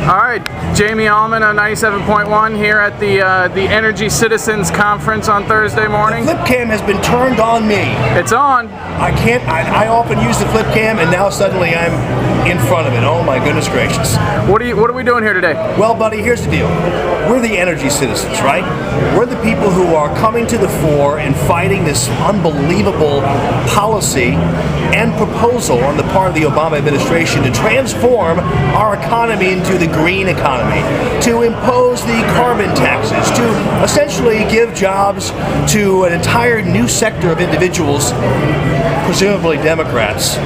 All right, Jamie Allman on 97.1 here at the Energy Citizens Conference on Thursday morning. The flip cam has been turned on me. It's on. I often use the flip cam, and now suddenly I'm in front of it. Oh my goodness gracious. What are we doing here today? Well, buddy, here's the deal. We're the energy citizens, right? We're the people who are coming to the fore and fighting this unbelievable policy and proposal on the part of the Obama administration to transform our economy into the green economy, to impose the carbon taxes, to essentially give jobs to an entire new sector of individuals, presumably Democrats,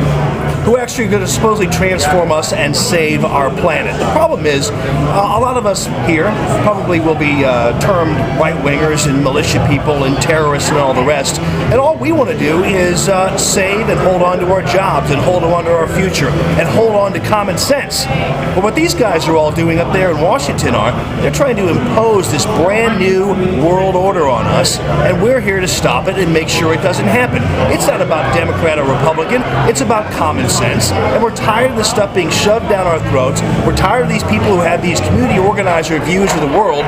who actually are going to supposedly transform us and save our planet. The problem is, a lot of us here probably will be termed right-wingers and militia people and terrorists and all the rest, and all we want to do is save and hold on to our jobs and hold on to our future and hold on to common sense. But what these guys are all doing up there in Washington they're trying to impose this brand new world order on us, and we're here to stop it and make sure it doesn't happen. It's not about Democrat or Republican, it's about common sense, and we're tired of this stuff being shoved down our throats. We're tired of these people who have these community organizer views of the world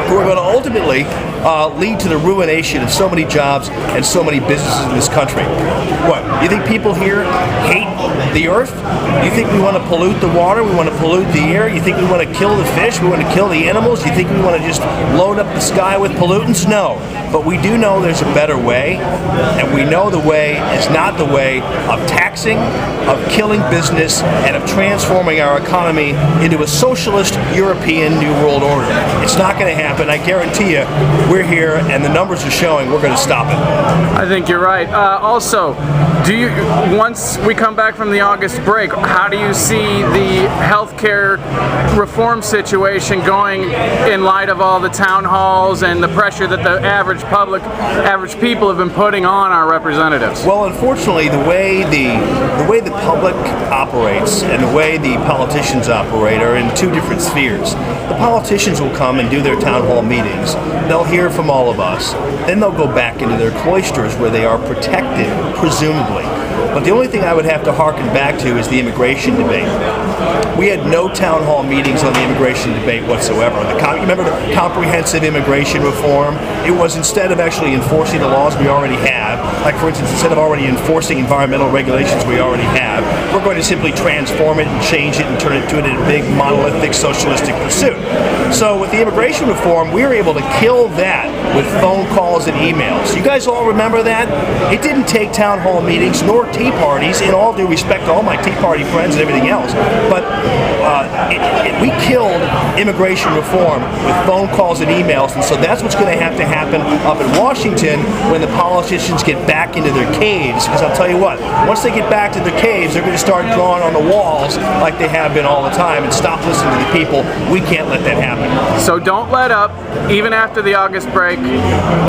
who are going to ultimately lead to the ruination of so many jobs and so many businesses in this country. What, you think people here hate the earth? You think we want to pollute the water? We want to pollute the air? You think we want to kill the fish? We want to kill the animals? You think we want to just load up the sky with pollutants? No. But we do know there's a better way, and we know the way is not the way of taxing, of killing business, and of transforming our economy into a socialist European New World Order. It's not going to happen. I guarantee you, we're here, and the numbers are showing we're going to stop it. I think you're right. Also, once we come back from the August break, how do you see the healthcare reform situation going in light of all the town halls and the pressure that the average people have been putting on our representatives? Well, unfortunately, the way the public operates and the way the politicians operate are in two different spheres. The politicians will come and do their town hall meetings. They'll hear from all of us. Then they'll go back into their cloisters where they are protected, presumably. But the only thing I would have to hearken back to is the immigration debate. We had no town hall meetings on the immigration debate whatsoever. Remember the comprehensive immigration reform? It was, instead of actually enforcing the laws we already have, like for instance, instead of already enforcing environmental regulations we already have, we're going to simply transform it and change it and turn it into a big monolithic socialistic pursuit. So with the immigration reform, we were able to kill that with phone calls and emails. You guys all remember that? It didn't take town hall meetings nor tea parties, in all due respect to all my Tea Party friends and everything else, but we killed immigration reform with phone calls and emails, and so that's what's going to happen up in Washington when the politicians get back into their caves, because I'll tell you what, once they get back to their caves, they're going to start drawing on the walls like they have been all the time and stop listening to the people. We can't let that happen. So don't let up, even after the August break.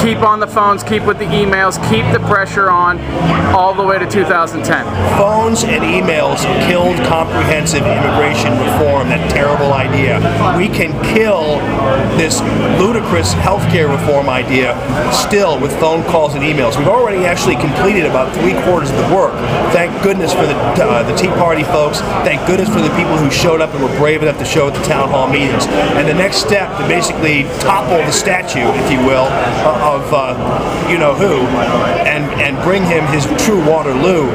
Keep on the phones, keep with the emails, keep the pressure on all the way to 2010. Phones and emails killed comprehensive immigration reform, that terrible idea. We can kill this ludicrous healthcare reform idea still with phone calls and emails. We've already actually completed about 3/4 of the work. Thank goodness for the Tea Party folks. Thank goodness for the people who showed up and were brave enough to show at the town hall meetings. And the next step to basically topple the statue, if you will, of you-know-who, and bring him his true Waterloo,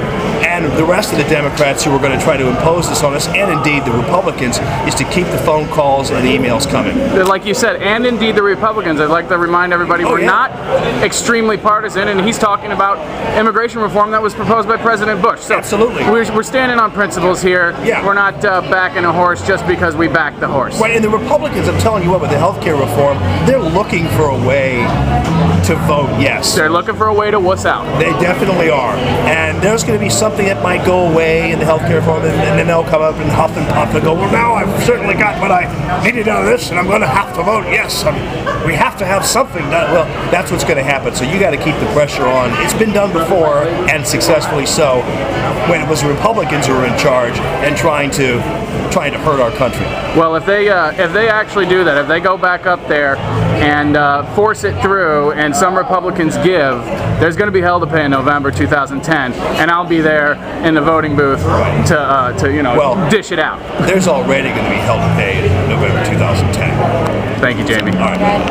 and the rest of the Democrats who are going to try to impose this on us, and indeed the Republicans, is to keep the phone calls and emails coming. Like you said, and indeed the Republicans. I'd like to remind everybody we're not extremely partisan, and he's talking about immigration reform that was proposed by President Bush. So absolutely. We're standing on principles here. Yeah. We're not backing a horse just because we back the horse. Right, and the Republicans, I'm telling you what, with the healthcare reform, they're looking for a way to vote yes. They're looking for a way to wuss out. They definitely are. And there's going to be something that might go away in the healthcare reform, and then they'll come up and huff and puff and go, well, now I've certainly got what I needed out of this, and I'm going to have to vote yes. We have to have something done. Well, that's what's going to happen. So you got to keep the pressure on. It's been done before, and successfully so, when it was the Republicans who were in charge and trying to hurt our country. Well, if they actually do that, if they go back up there and force it through, and some Republicans give, there's going to be hell to pay in November 2010, and I'll be there in the voting booth to dish it out. There's already going to be hell to pay Thank you, Jamie. All right.